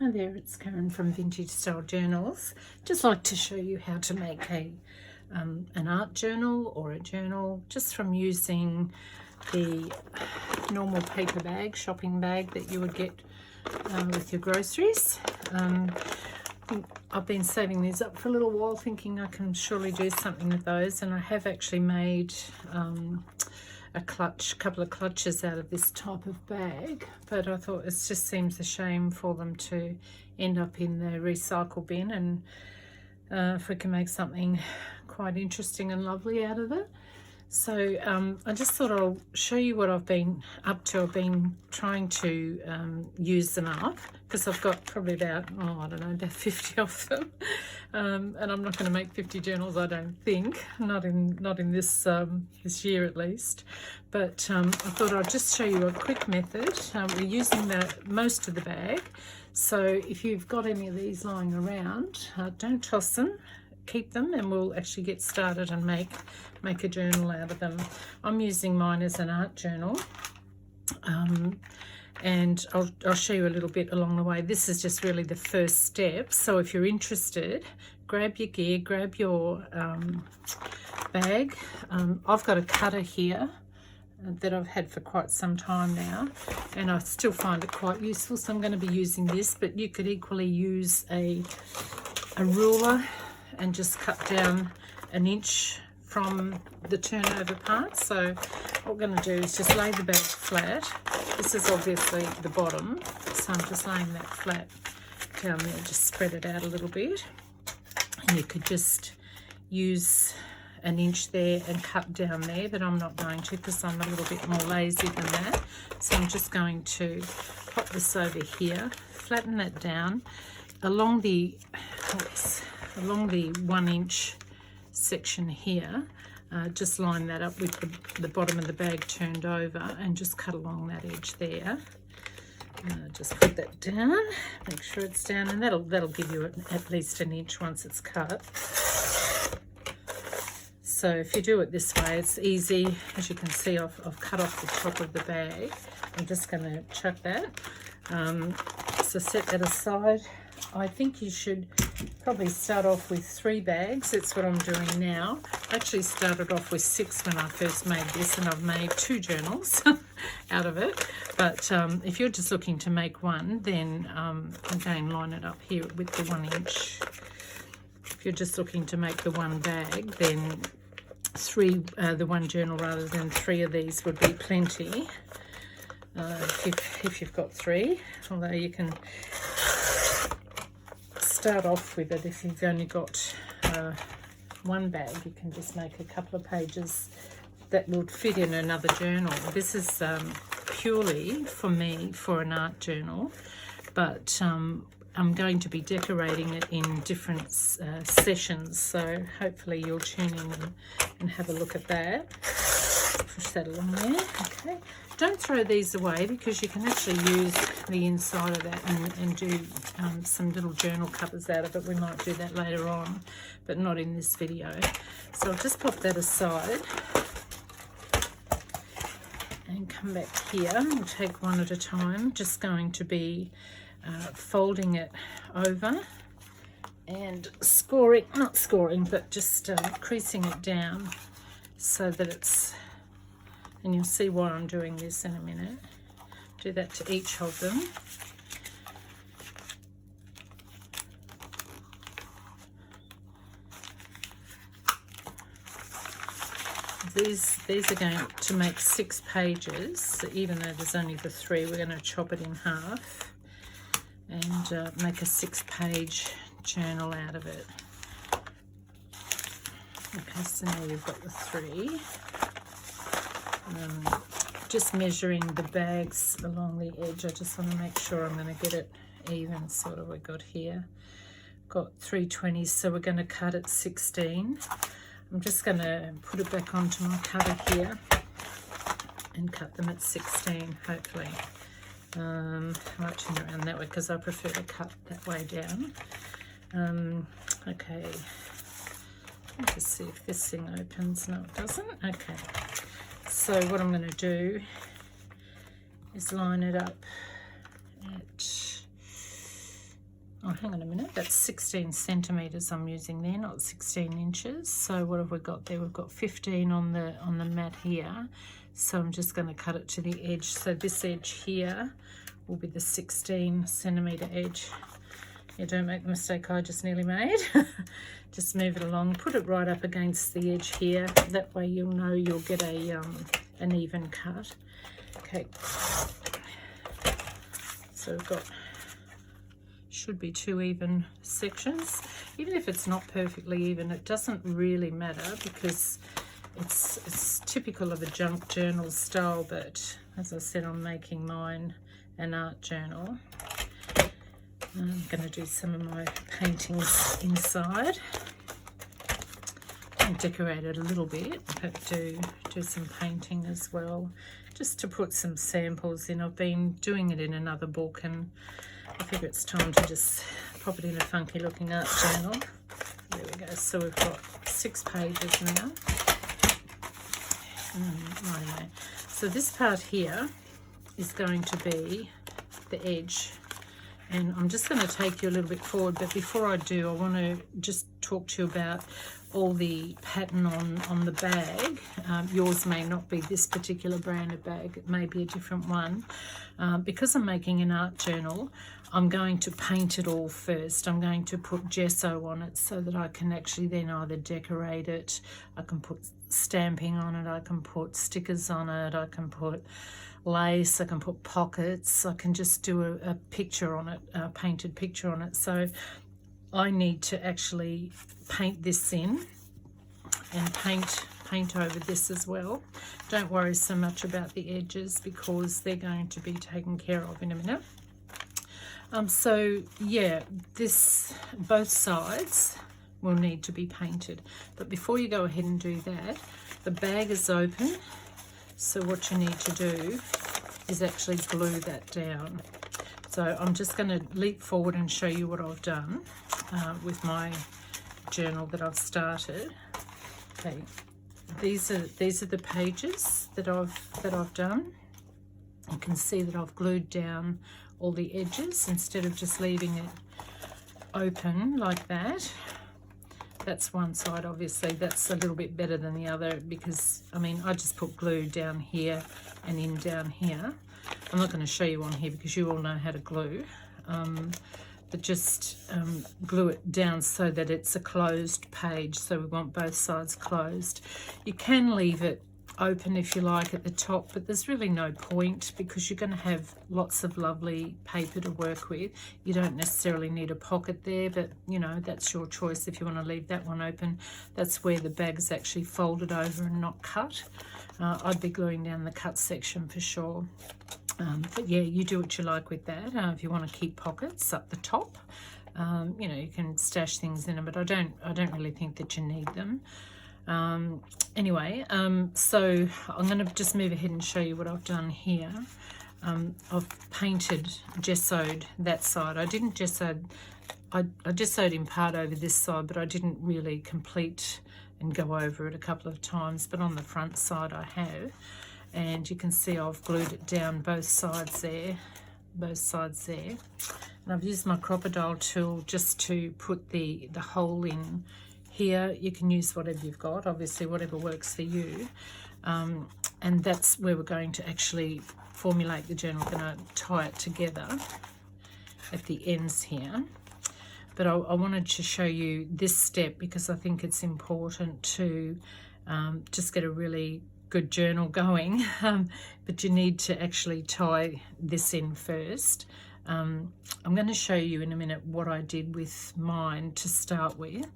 Hi there, it's Karen from Vintage Style Journals. Just like to show you how to make an art journal or a journal just from using the normal paper bag, shopping bag that you would get with your groceries. I've been saving these up for a little while thinking I can surely do something with those, and I have actually made a couple of clutches out of this type of bag, but I thought it just seems a shame for them to end up in the recycle bin, and if we can make something quite interesting and lovely out of it. So I just thought I'll show you what I've been up to. I've been trying to use them up because I've got probably about, I don't know, about 50 of them. And I'm not going to make 50 journals, I don't think, not in this this year at least. But I thought I'd just show you a quick method. We're using most of the bag. So if you've got any of these lying around, don't toss them. Keep them, and we'll actually get started and make a journal out of them. I'm using mine as an art journal, and I'll show you a little bit along the way. This is just really the first step, so if you're interested, grab your gear, grab your bag. I've got a cutter here that I've had for quite some time now, and I still find it quite useful, so I'm going to be using this, but you could equally use a ruler and just cut down an inch from the turnover part. So what we're going to do is just lay the bag flat. This is obviously the bottom, so I'm just laying that flat down there, just spread it out a little bit. And you could just use an inch there and cut down there, but I'm not going to because I'm a little bit more lazy than that. So I'm just going to pop this over here, flatten that down along the 1 inch section here. Just line that up with the bottom of the bag turned over and just cut along that edge there. Just put that down, make sure it's down, and that'll give you at least an inch once it's cut. So if you do it this way, it's easy. As you can see, I've cut off the top of the bag. I'm just going to chuck that. So set that aside. I think you should probably start off with 3 bags. That's what I'm doing now. I actually started off with 6 when I first made this, and I've made 2 journals out of it. But if you're just looking to make one, then again, line it up here with the 1 inch. If you're just looking to make the 1 bag, then the 1 journal rather than 3 of these would be plenty. If you've got 3, although you can start off with it. If you've only got 1 bag, you can just make a couple of pages that would fit in another journal. This is purely for me for an art journal, but I'm going to be decorating it in different sessions, so hopefully you'll tune in and have a look at that. Push that along there. Okay, don't throw these away because you can actually use the inside of that and do some little journal covers out of it. We might do that later on, but not in this video. So I'll just pop that aside and come back here. We'll take one at a time. Just going to be folding it over and not scoring, but just creasing it down so that it's, and you'll see why I'm doing this in a minute. Do that to each of them. These are going to make 6 pages, so even though there's only the 3, we're going to chop it in half and make a 6-page journal out of it. Okay, so now you've got the 3. Just measuring the bags along the edge. I just want to make sure I'm going to get it even. So what have we got here? Got 3/20, so we're going to cut at 16. I'm just going to put it back onto my cutter here and cut them at 16, hopefully. I might turn around that way because I prefer to cut that way down. Okay, let's just see if this thing opens. No, it doesn't. Okay, so what I'm going to do is line it up at oh, hang on a minute, that's 16 centimeters I'm using there, not 16 inches. So what have we got there? We've got 15 on the mat here. So I'm just going to cut it to the edge. So this edge here will be the 16 centimeter edge. Yeah, don't make the mistake I just nearly made. Just move it along, put it right up against the edge here. That way you'll know you'll get a an even cut. Okay, so we've got, should be 2 even sections. Even if it's not perfectly even, it doesn't really matter because it's typical of a junk journal style, but as I said, I'm making mine an art journal. I'm going to do some of my paintings inside and decorate it a little bit, but do some painting as well, just to put some samples in. I've been doing it in another book and I figure it's time to just pop it in a funky looking art journal. There we go. So we've got 6 pages now. Anyway, so this part here is going to be the edge. And I'm just going to take you a little bit forward, but before I do, I want to just talk to you about all the pattern on the bag. Yours may not be this particular brand of bag, it may be a different one. Because I'm making an art journal, I'm going to paint it all first. I'm going to put gesso on it so that I can actually then either decorate it, I can put stamping on it, I can put stickers on it, I can put lace, I can put pockets, I can just do a picture on it, a painted picture on it. So I need to actually paint this in and paint over this as well. Don't worry so much about the edges because they're going to be taken care of in a minute. So yeah, both sides will need to be painted, but before you go ahead and do that, the bag is open. So what you need to do is actually glue that down. So I'm just going to leap forward and show you what I've done with my journal that I've started. Okay, these are the pages that I've done. You can see that I've glued down all the edges instead of just leaving it open like that. That's one side, obviously. That's a little bit better than the other because, I mean, I just put glue down here and in down here. I'm not going to show you on here because you all know how to glue, but just glue it down so that it's a closed page. So we want both sides closed. You can leave it open if you like at the top, but there's really no point because you're going to have lots of lovely paper to work with. You don't necessarily need a pocket there, but you know, that's your choice if you want to leave that one open. That's where the bag is actually folded over and not cut. I'd be gluing down the cut section for sure. But yeah, you do what you like with that. If you want to keep pockets up the top, you know, you can stash things in them, but I don't really think that you need them. Anyway, so I'm going to just move ahead and show you what I've done here. I've painted, gessoed that side. I didn't gesso, I gessoed in part over this side, but I didn't really complete and go over it a couple of times, but on the front side I have. And you can see I've glued it down both sides there. And I've used my crocodile tool just to put the hole in here. You can use whatever you've got, obviously whatever works for you. And that's where we're going to actually formulate the journal. We're going to tie it together at the ends here. But I wanted to show you this step because I think it's important to just get a really good journal going. But you need to actually tie this in first. I'm going to show you in a minute what I did with mine to start with.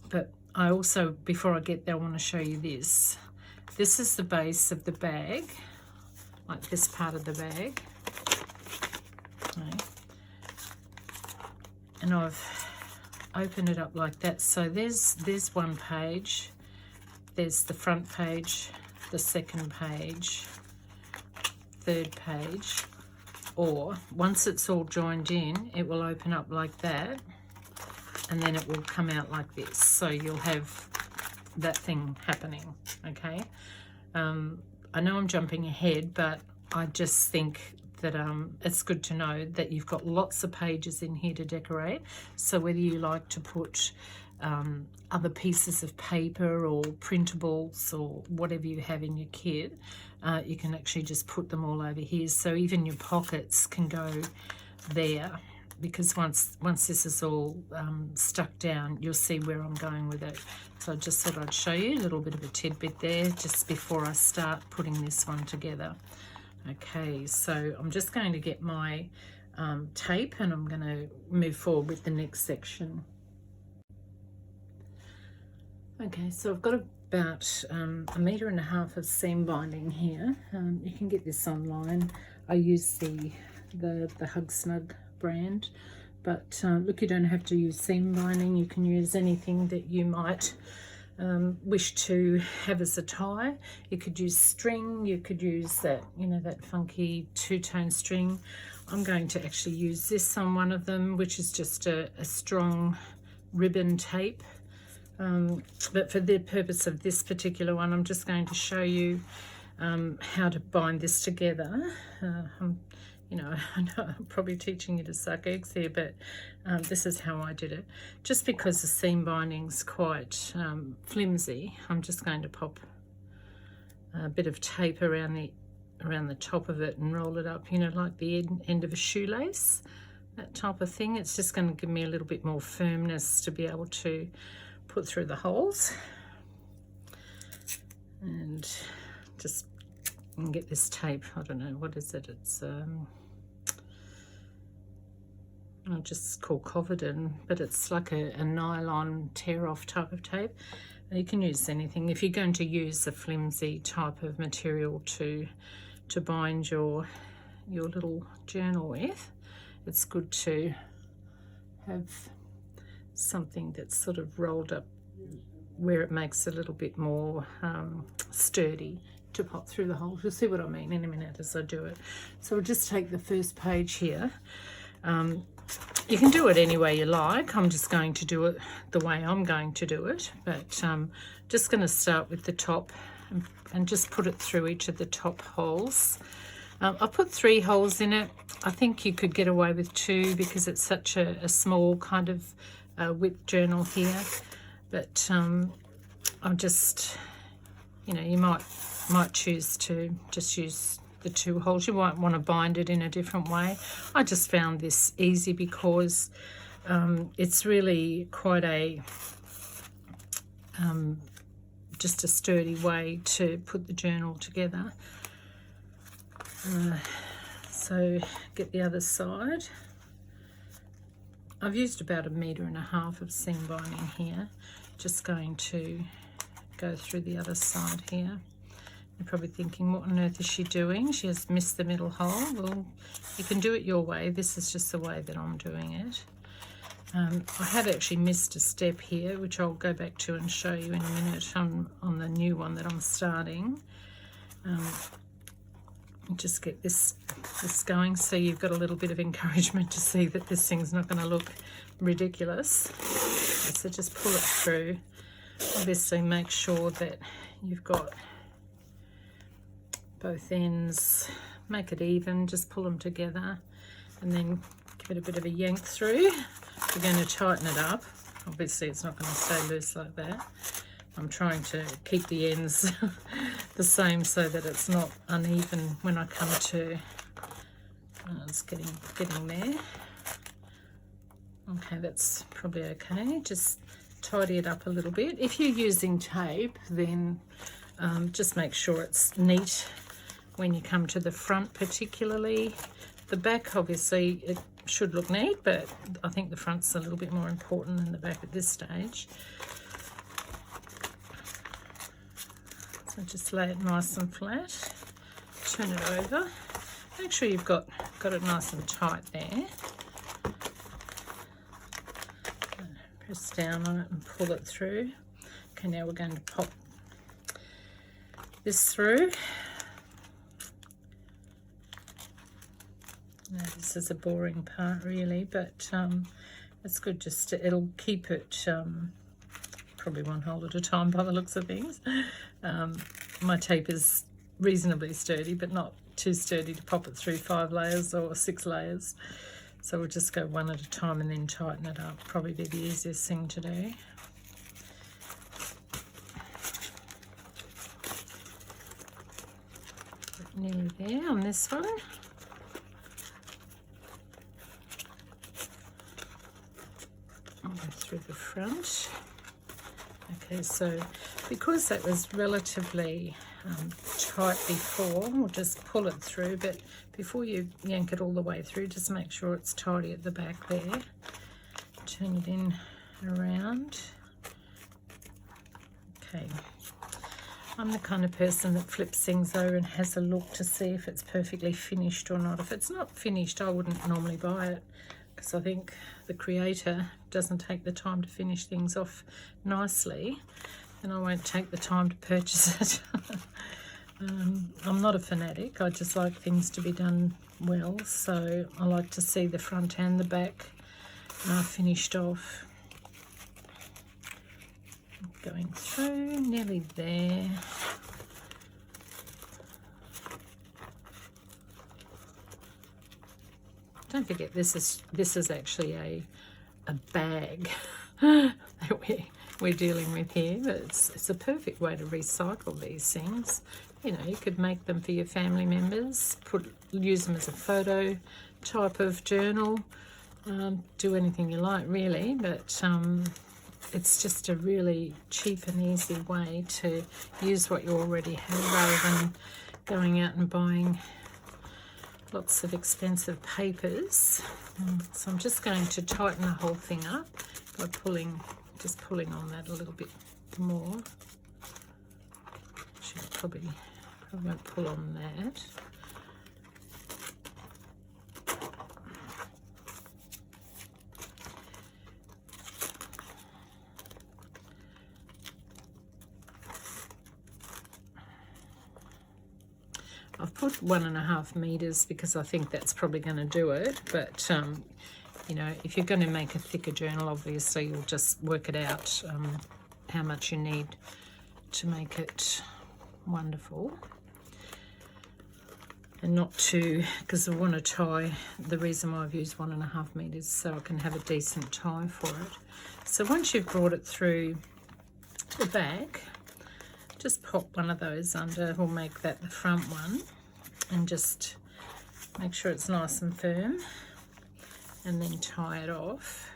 But I also, before I get there, I want to show you this. This is the base of the bag, like this part of the bag. Okay. And I've opened it up like that. So there's one page, there's the front page, the second page, third page, or once it's all joined in, it will open up like that. And then it will come out like this. So you'll have that thing happening, okay? I know I'm jumping ahead, but I just think that it's good to know that you've got lots of pages in here to decorate. So whether you like to put other pieces of paper or printables or whatever you have in your kit, you can actually just put them all over here. So even your pockets can go there, because once this is all stuck down, you'll see where I'm going with it. So I just thought I'd show you a little bit of a tidbit there just before I start putting this one together. Okay, so I'm just going to get my tape, and I'm going to move forward with the next section. Okay, so I've got about 1.5 meters of seam binding here. You can get this online. I use the Hug Snug brand, but look, you don't have to use seam binding. You can use anything that you might wish to have as a tie. You could use string, you could use that, you know, that funky two-tone string. I'm going to actually use this on one of them, which is just a strong ribbon tape. But for the purpose of this particular one, I'm just going to show you how to bind this together. You know, I know I'm probably teaching you to suck eggs here, but this is how I did it. Just because the seam binding's quite flimsy, I'm just going to pop a bit of tape around the top of it and roll it up, you know, like the end of a shoelace, that type of thing. It's just going to give me a little bit more firmness to be able to put through the holes. And just get this tape, I don't know, what is it? It's I'll just call Covidin, but it's like a nylon tear-off type of tape. You can use anything. If you're going to use a flimsy type of material to bind your little journal with, it's good to have something that's sort of rolled up where it makes it a little bit more sturdy to pop through the holes. You'll see what I mean in a minute as I do it. So I'll just take the first page here. You can do it any way you like. I'm just going to do it the way I'm going to do it, but just going to start with the top and just put it through each of the top holes. I put 3 holes in it. I think you could get away with 2 because it's such a small kind of whip journal here, but I'm just, you know, you might choose to just use the 2 holes. You might want to bind it in a different way. I just found this easy because it's really quite a just a sturdy way to put the journal together. So get the other side. I've used about 1.5 meters of seam binding here. Just going to go through the other side here. You're probably thinking, what on earth is she doing? She has missed the middle hole. Well, you can do it your way. This is just the way that I'm doing it. I have actually missed a step here, which I'll go back to and show you in a minute on the new one that I'm starting. Just get this going so you've got a little bit of encouragement to see that this thing's not going to look ridiculous. So just pull it through. Obviously make sure that you've got both ends, make it even, just pull them together and then give it a bit of a yank through. We're going to tighten it up. Obviously it's not going to stay loose like that. I'm trying to keep the ends the same so that it's not uneven when I come to, it's getting there. Okay, that's probably okay. Just tidy it up a little bit. If you're using tape, then just make sure it's neat when you come to the front particularly. The back, obviously, it should look neat, but I think the front's a little bit more important than the back at this stage. So just lay it nice and flat, turn it over. Make sure you've got it nice and tight there. Press down on it and pull it through. Okay, now we're going to pop this through. Now, this is a boring part really, but it's good just to, it'll keep it probably 1 hole at a time by the looks of things. My tape is reasonably sturdy, but not too sturdy to pop it through 5 layers or 6 layers. So we'll just go one at a time and then tighten it up. Probably be the easiest thing to do. Nearly there on this one. I'll go through the front. Okay, so because that was relatively tight before, we'll just pull it through, but before you yank it all the way through, just make sure it's tidy at the back there. Turn it in around. Okay. I'm the kind of person that flips things over and has a look to see if it's perfectly finished or not. If it's not finished, I wouldn't normally buy it, because I think the creator doesn't take the time to finish things off nicely, and I won't take the time to purchase it. I'm not a fanatic. I just like things to be done well, so I like to see the front and the back finished off. Going through, nearly there. Don't forget, this is actually a bag that we're dealing with here. But it's a perfect way to recycle these things. You know, you could make them for your family members, use them as a photo type of journal, do anything you like really, but it's just a really cheap and easy way to use what you already have rather than going out and buying lots of expensive papers. So I'm just going to tighten the whole thing up by just pulling on that a little bit more. Actually, probably won't pull on that. I've put 1.5 meters because I think that's probably going to do it, but you know, if you're going to make a thicker journal, obviously you'll just work it out how much you need to make it wonderful, and not too, because I want to tie. The reason why I've used 1.5 meters so I can have a decent tie for it. So once you've brought it through the back, just pop one of those under. We'll make that the front one, and just make sure it's nice and firm, and then tie it off.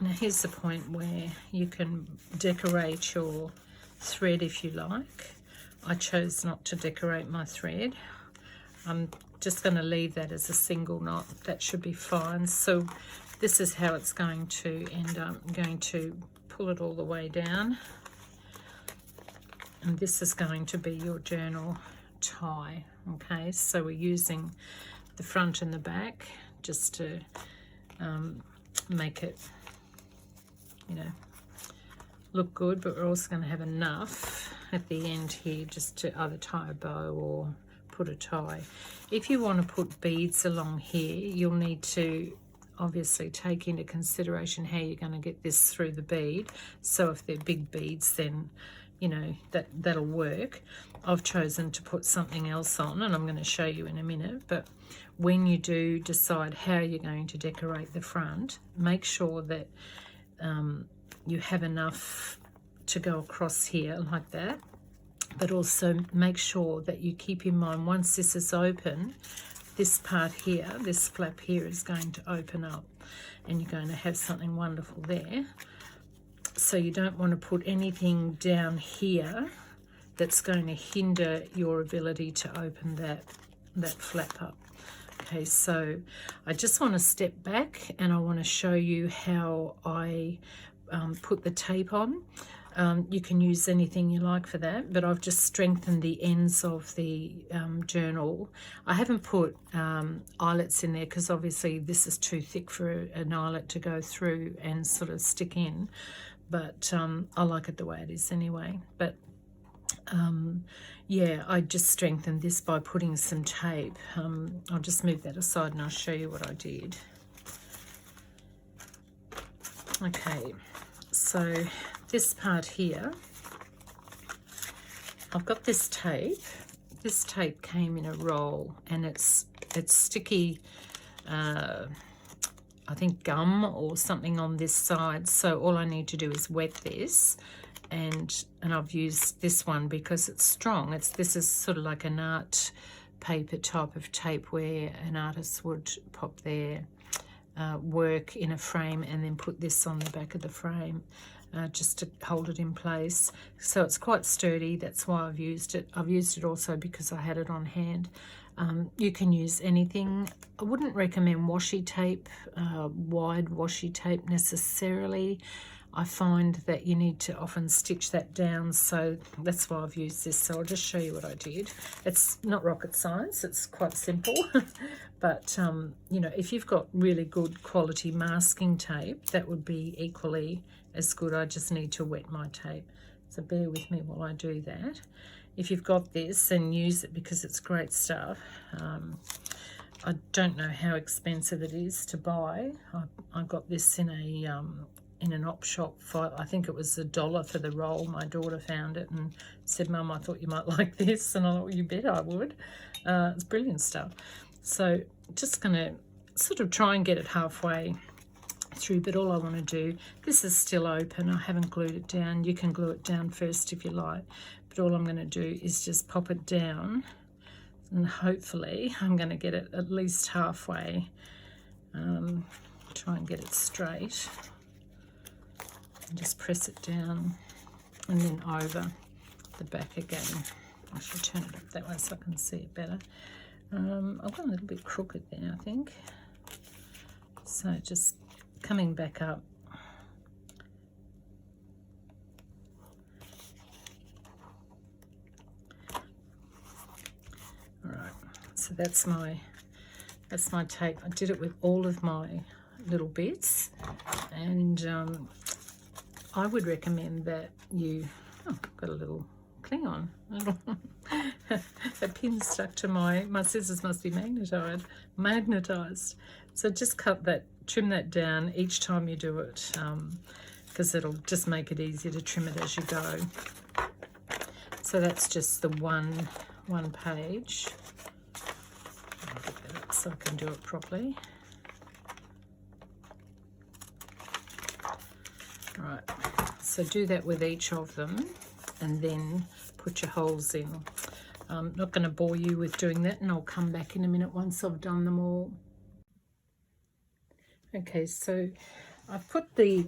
Now here's the point where you can decorate your thread if you like. I chose not to decorate my thread. I'm just going to leave that as a single knot. That should be fine. So this is how it's going to end up. I'm going to pull it all the way down, and this is going to be your journal tie. Okay, so we're using the front and the back just to make it, you know, look good, but we're also going to have enough at the end here just to either tie a bow or put a tie. If you want to put beads along here, you'll need to obviously take into consideration how you're going to get this through the bead. So if they're big beads, then you know that'll work. I've chosen to put something else on, and I'm going to show you in a minute. But when you do decide how you're going to decorate the front, make sure that you have enough to go across here like that, but also make sure that you keep in mind, once this is open, this part here, this flap here, is going to open up, and you're going to have something wonderful there. So you don't want to put anything down here that's going to hinder your ability to open that flap up. Okay, so I just want to step back, and I want to show you how I put the tape on. You can use anything you like for that, but I've just strengthened the ends of the journal. I haven't put eyelets in there because obviously this is too thick for an eyelet to go through and sort of stick in, but I like it the way it is anyway. But yeah, I just strengthened this by putting some tape. I'll just move that aside and I'll show you what I did. Okay, so this part here, I've got this tape. This tape came in a roll, and it's sticky, I think gum or something on this side. So all I need to do is wet this, and I've used this one because it's strong. This is sort of like an art paper type of tape where an artist would pop their work in a frame and then put this on the back of the frame just to hold it in place. So it's quite sturdy. That's why I've used it. I've used it also because I had it on hand. You can use anything. I wouldn't recommend washi tape, wide washi tape necessarily. I find that you need to often stitch that down, so that's why I've used this. So I'll just show you what I did. It's not rocket science, it's quite simple. But, you know, if you've got really good quality masking tape, that would be equally as good. I just need to wet my tape. So bear with me while I do that. If you've got this, then use it because it's great stuff. I don't know how expensive it is to buy. I got this in an op shop for, I think it was $1 for the roll. My daughter found it and said, "Mum, I thought you might like this." And I thought, "You bet I would." It's brilliant stuff. So just going to sort of try and get it halfway through, but all I want to do, this is still open. I haven't glued it down. You can glue it down first if you like, but all I'm going to do is just pop it down, and hopefully I'm going to get it at least halfway. Try and get it straight. And just press it down and then over the back again. I should turn it up that way so I can see it better. I've got a little bit crooked there, I think. So just coming back up. All right, so that's my tape. I did it with all of my little bits, and I would recommend that you, got a little cling on. A pin stuck to my scissors must be magnetized. So just trim that down each time you do it, because it'll just make it easier to trim it as you go. So that's just the one page. I'll get that up so I can do it properly. Right, so do that with each of them and then put your holes in. I'm not going to bore you with doing that, and I'll come back in a minute once I've done them all. Okay, so I've put the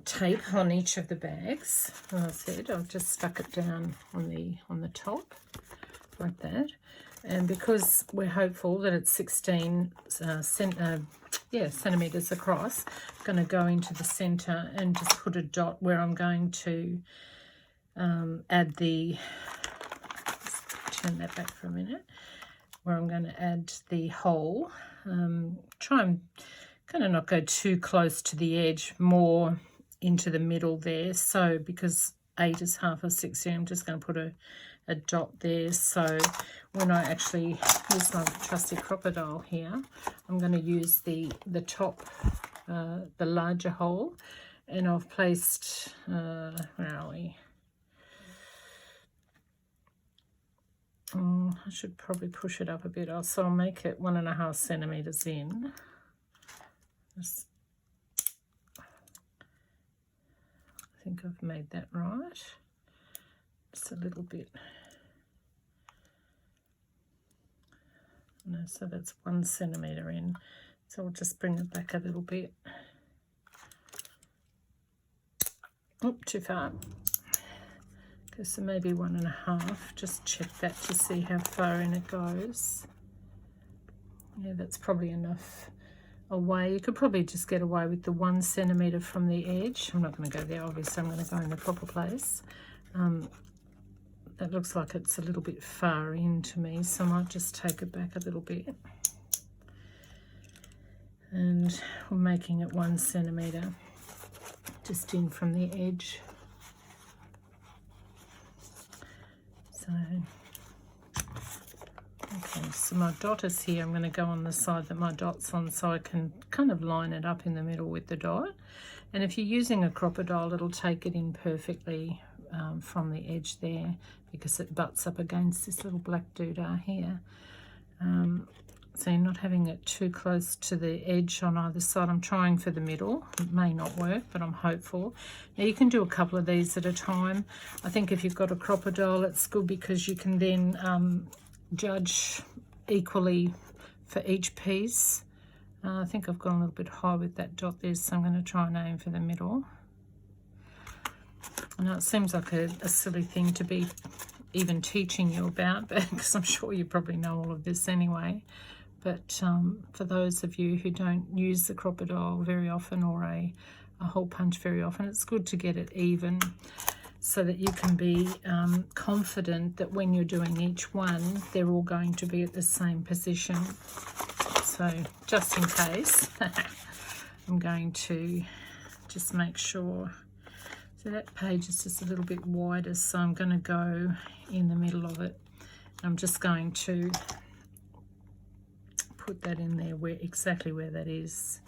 tape on each of the bags. As I said, I've just stuck it down on the top like that, and because we're hopeful that it's 16 centimeters across, I'm going to go into the center and just put a dot where I'm going to add the, turn that back for a minute, where I'm going to add the hole. Try and kind of not go too close to the edge, more into the middle there. So because 8 is half of 16, I'm just going to put a dot there. So when I actually use my trusty crocodile here, I'm going to use the top, the larger hole, and I've placed, where are we? I should probably push it up a bit. So I'll make it 1.5 centimeters in. Just, I think I've made that right. Just a little bit. No, so that's 1 centimeter in. So I'll just bring it back a little bit. Oh, too far. Okay, so maybe 1.5. Just check that to see how far in it goes. Yeah, that's probably enough away. You could probably just get away with the 1 centimeter from the edge. I'm not going to go there, obviously. I'm going to go in the proper place. That looks like it's a little bit far in to me, so I might just take it back a little bit. And we're making it 1 centimeter just in from the edge. So, okay, so my dot is here. I'm going to go on the side that my dot's on so I can kind of line it up in the middle with the dot. And if you're using a crocodile, it'll take it in perfectly from the edge there, because it butts up against this little black doodah here. So you're not having it too close to the edge on either side. I'm trying for the middle. It may not work, but I'm hopeful. Now you can do a couple of these at a time. I think if you've got a crocodile, it's good because you can then judge equally for each piece. I think I've gone a little bit high with that dot there, so I'm going to try and aim for the middle. I know it seems like a silly thing to be even teaching you about, because I'm sure you probably know all of this anyway. But for those of you who don't use the crocodile very often, or a hole punch very often, it's good to get it even so that you can be confident that when you're doing each one, they're all going to be at the same position. So just in case, I'm going to just make sure. So that page is just a little bit wider, so I'm going to go in the middle of it. I'm just going to put that in there where exactly where that is.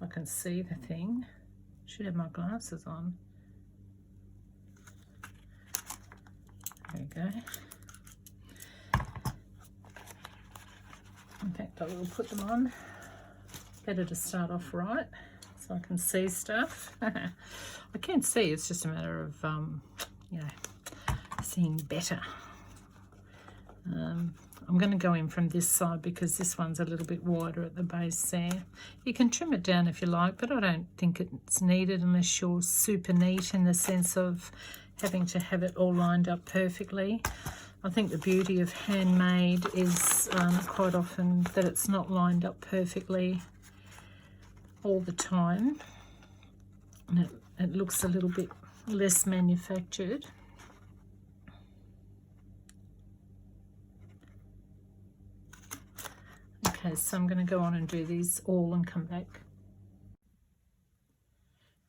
I can see the thing. Should have my glasses on. There we go. In fact, I will put them on. Better to start off right so I can see stuff. I can see, it's just a matter of you know, seeing better. I'm going to go in from this side because this one's a little bit wider at the base there. You can trim it down if you like, but I don't think it's needed unless you're super neat in the sense of having to have it all lined up perfectly. I think the beauty of handmade is quite often that it's not lined up perfectly all the time. And it looks a little bit less manufactured. Okay, so I'm going to go on and do these all and come back.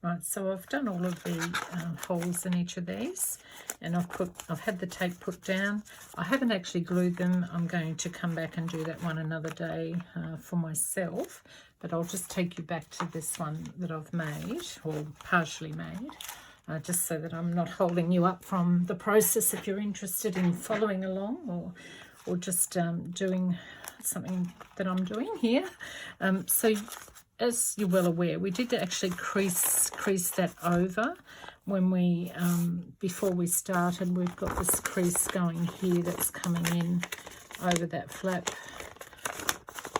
Right, so I've done all of the holes in each of these, and I've had the tape put down. I haven't actually glued them. I'm going to come back and do that one another day for myself, but I'll just take you back to this one that I've made, or partially made, just so that I'm not holding you up from the process if you're interested in following along, or just doing something that I'm doing here. So as you're well aware, we did actually crease that over when we before we started. We've got this crease going here that's coming in over that flap.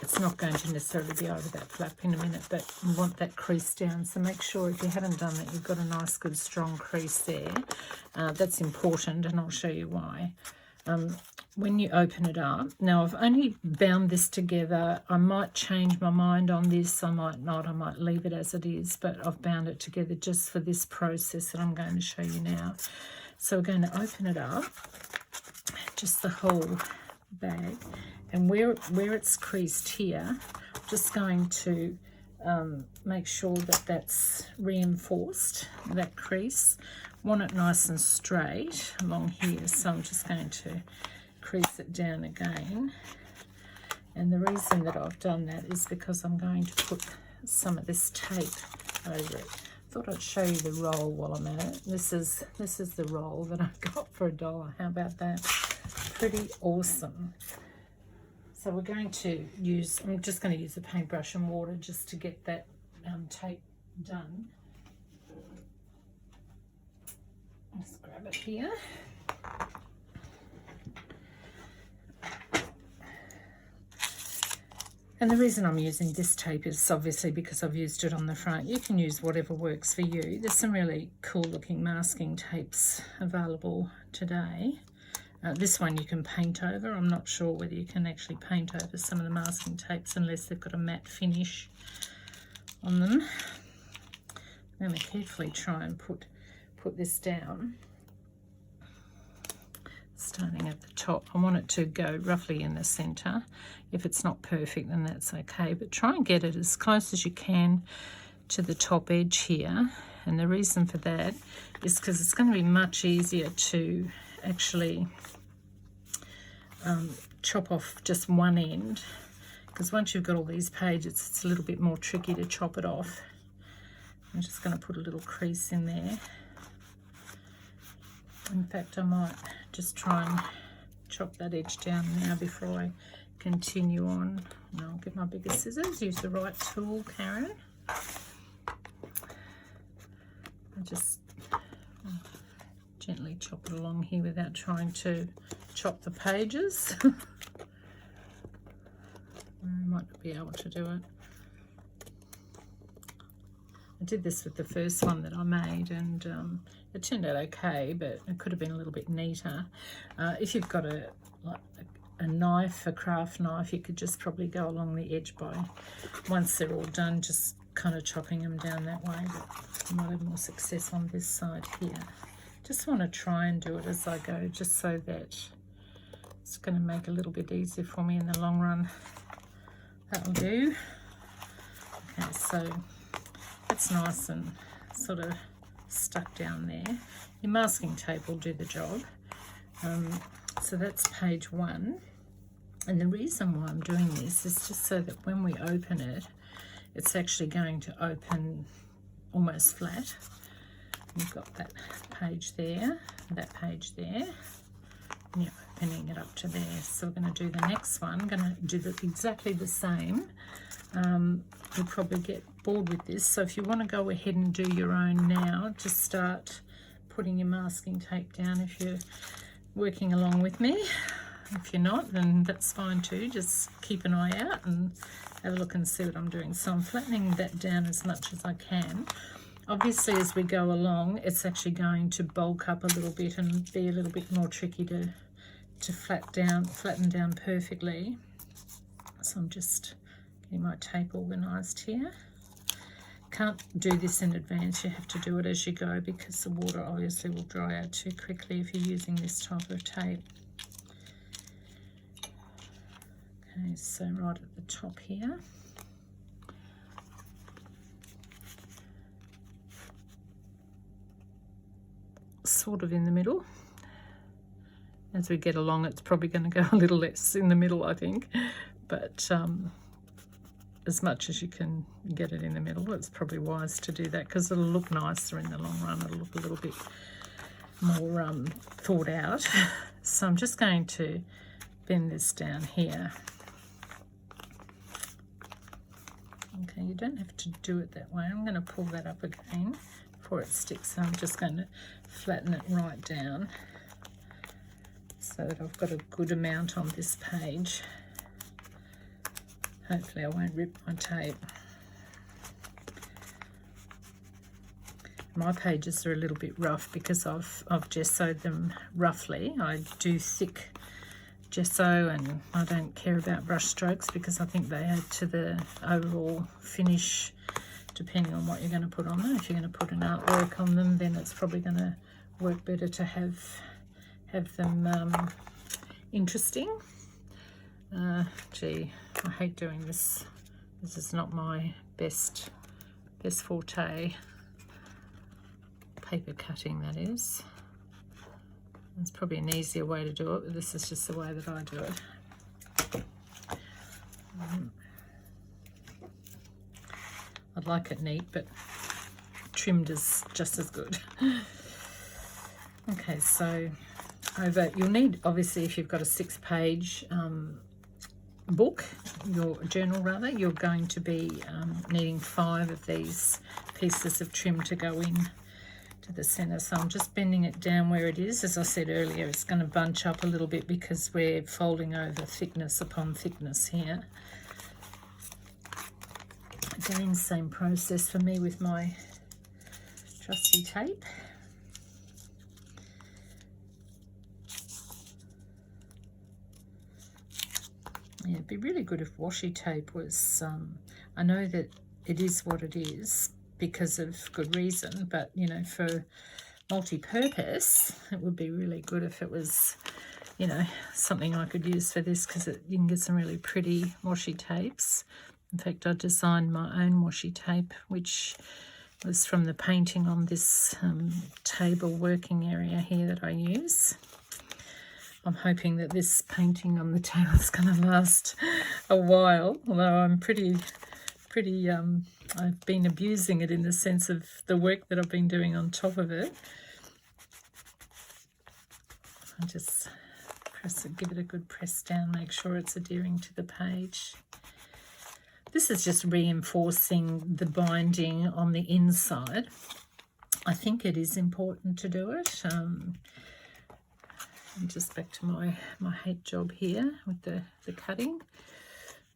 It's not going to necessarily be over that flap in a minute, but we want that crease down. So make sure if you haven't done that, you've got a nice good strong crease there. That's important, and I'll show you why. When you open it up, now I've only bound this together. I might change my mind on this, I might not, I might leave it as it is, but I've bound it together just for this process that I'm going to show you now. So we're going to open it up, just the whole bag, and where it's creased here, I'm just going to make sure that that's reinforced, that crease. Want it nice and straight along here, so I'm just going to crease it down again. And the reason that I've done that is because I'm going to put some of this tape over it. Thought I'd show you the roll while I'm at it. This is the roll that I got for $1. How about that? Pretty awesome. So we're going to use, I'm just going to use a paintbrush and water just to get that tape done. Just grab it here. And the reason I'm using this tape is obviously because I've used it on the front. You can use whatever works for you. There's some really cool looking masking tapes available today. This one you can paint over. I'm not sure whether you can actually paint over some of the masking tapes unless they've got a matte finish on them. I'm going to carefully try and put this down. Starting at the top, I want it to go roughly in the center. If it's not perfect, then that's okay, but try and get it as close as you can to the top edge here. And the reason for that is because it's going to be much easier to actually chop off just one end, because once you've got all these pages, it's a little bit more tricky to chop it off. I'm just going to put a little crease in there. In fact, I might just try and chop that edge down now before I continue on. And I'll get my bigger scissors. Use the right tool, Karen. I just gently chop it along here without trying to chop the pages. I might not be able to do it. I did this with the first one that I made, and it turned out okay, but it could have been a little bit neater. If you've got a knife, a craft knife, you could just probably go along the edge by, once they're all done, just kind of chopping them down that way, but I might have more success on this side here. Just want to try and do it as I go, just so that it's going to make it a little bit easier for me in the long run. That'll do. Okay, so that's nice and sort of stuck down there. Your masking tape will do the job. So that's page 1. And the reason why I'm doing this is just so that when we open it, it's actually going to open almost flat. You've got that page there, that page there, and you're opening it up to there. So we're going to do the next one. I'm going to do exactly the same. You'll probably get bored with this, so if you want to go ahead and do your own now, just start putting your masking tape down if you're working along with me. If you're not, then that's fine too. Just keep an eye out and have a look and see what I'm doing. So I'm flattening that down as much as I can. Obviously, as we go along, it's actually going to bulk up a little bit and be a little bit more tricky to flatten down perfectly. So I'm just getting my tape organised here. Can't do this in advance, you have to do it as you go, because the water obviously will dry out too quickly if you're using this type of tape. Okay, so right at the top here. Sort of in the middle. As we get along, it's probably going to go a little less in the middle, I think, but as much as you can get it in the middle, it's probably wise to do that, because it'll look nicer in the long run. It'll look a little bit more thought out. So I'm just going to bend this down here. Okay, you don't have to do it that way. I'm going to pull that up again before it sticks. So I'm just going to flatten it right down so that I've got a good amount on this page. Hopefully I won't rip my tape. My pages are a little bit rough because I've gessoed them roughly. I do thick gesso, and I don't care about brush strokes because I think they add to the overall finish, depending on what you're going to put on them. If you're going to put an artwork on them, then it's probably going to work better to have them interesting. Gee, I hate doing this. This is not my best forte. Paper cutting, that is. It's probably an easier way to do it, but this is just the way that I do it. I'd like it neat, but trimmed is just as good. Okay, so you'll need, obviously, if you've got a 6-page book, your journal rather, you're going to be needing 5 of these pieces of trim to go in to the center. So I'm just bending it down where it is. As I said earlier, it's going to bunch up a little bit because we're folding over thickness upon thickness here. Again, same process for me with my trusty tape. Yeah, it'd be really good if washi tape was, I know that it is what it is because of good reason, but you know, for multi-purpose, it would be really good if it was, you know, something I could use for this, because you can get some really pretty washi tapes. In fact, I designed my own washi tape, which was from the painting on this table working area here that I use. I'm hoping that this painting on the table is going to last a while, although I'm pretty I've been abusing it in the sense of the work that I've been doing on top of it. I just press it, give it a good press down, make sure it's adhering to the page. This is just reinforcing the binding on the inside. I think it is important to do it. I'm just back to my hate job here with the cutting.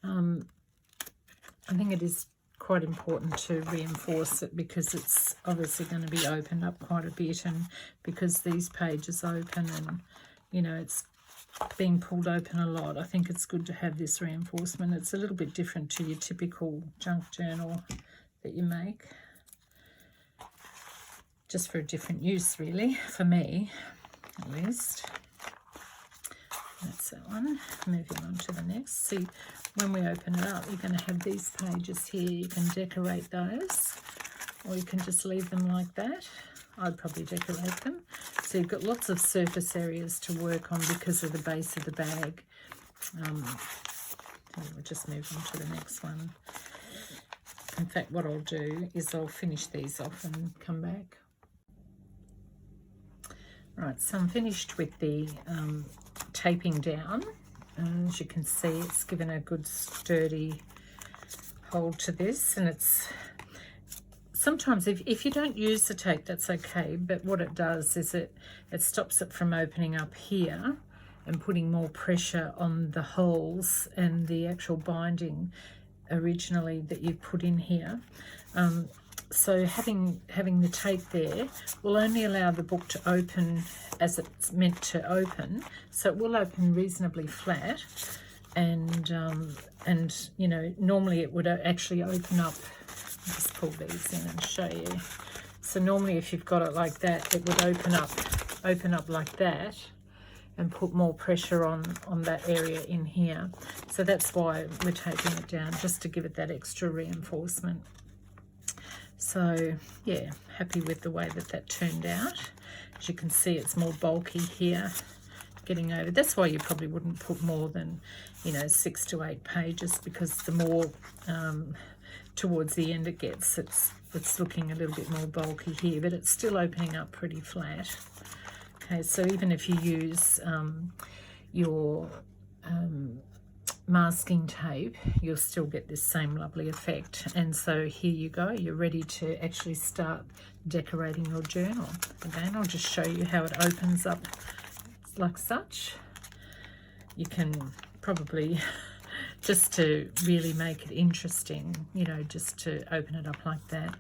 I think it is quite important to reinforce it because it's obviously going to be opened up quite a bit, and because these pages open and, you know, it's being pulled open a lot, I think it's good to have this reinforcement. It's a little bit different to your typical junk journal that you make, just for a different use really, for me at least. That's that one. Moving on to the next. See, when we open it up, you're going to have these pages here. You can decorate those, or you can just leave them like that. I'd probably decorate them. So you've got lots of surface areas to work on because of the base of the bag. We'll just move on to the next one. In fact, what I'll do is I'll finish these off and come back. Right, so I'm finished with the taping down. As you can see, it's given a good sturdy hold to this, and it's sometimes if you don't use the tape, that's okay, but what it does is it stops it from opening up here and putting more pressure on the holes and the actual binding originally that you put in here. So having the tape there will only allow the book to open as it's meant to open, so it will open reasonably flat, and you know, normally it would actually open up. I'll just pull these in and show you. So normally if you've got it like that, it would open up like that and put more pressure on that area in here. So that's why we're taping it down, just to give it that extra reinforcement. So yeah, happy with the way that turned out. As you can see, it's more bulky here, getting over. That's why you probably wouldn't put more than, you know, 6 to 8 pages, because the more towards the end it gets, it's looking a little bit more bulky here, but it's still opening up pretty flat. Okay, so even if you use your masking tape, you'll still get this same lovely effect. And so here you go, you're ready to actually start decorating your journal. Again, I'll just show you how it opens up like such. You can probably, just to really make it interesting, you know, just to open it up like that.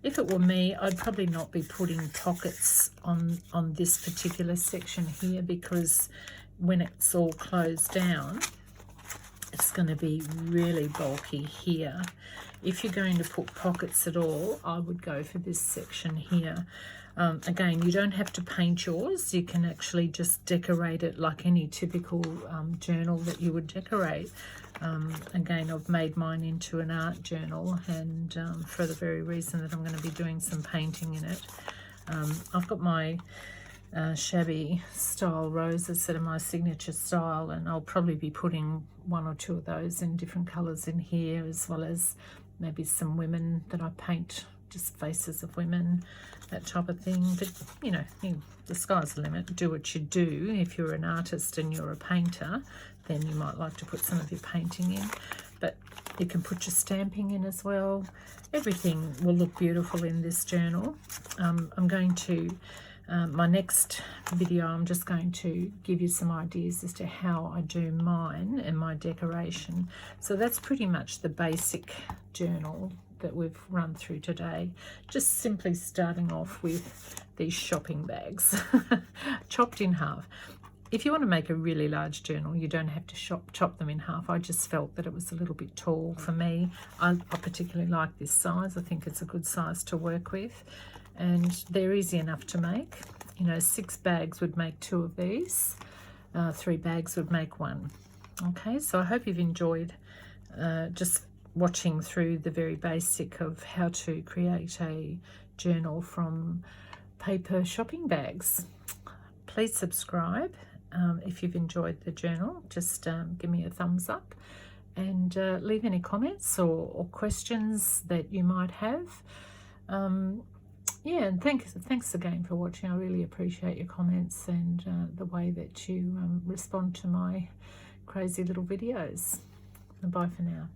If it were me, I'd probably not be putting pockets on this particular section here, because when it's all closed down, it's going to be really bulky here. If you're going to put pockets at all, I would go for this section here. Again, you don't have to paint yours. You can actually just decorate it like any typical journal that you would decorate. Again, I've made mine into an art journal, and for the very reason that I'm going to be doing some painting in it. I've got my shabby style roses that are my signature style, and I'll probably be putting 1 or 2 of those in different colours in here, as well as maybe some women that I paint, just faces of women, that type of thing. But you know, the sky's the limit. Do what you do. If you're an artist and you're a painter, then you might like to put some of your painting in, but you can put your stamping in as well. Everything will look beautiful in this journal. I'm going to my next video, I'm just going to give you some ideas as to how I do mine and my decoration. So that's pretty much the basic journal that we've run through today. Just simply starting off with these shopping bags, chopped in half. If you want to make a really large journal, you don't have to chop them in half. I just felt that it was a little bit tall for me. I particularly like this size. I think it's a good size to work with, and they're easy enough to make. You know, 6 bags would make 2 of these. 3 bags would make 1. Okay, so I hope you've enjoyed just watching through the very basic of how to create a journal from paper shopping bags. Please subscribe if you've enjoyed the journal. Just give me a thumbs up, and leave any comments or questions that you might have. yeah, and thanks again for watching. I really appreciate your comments and the way that you respond to my crazy little videos. And bye for now.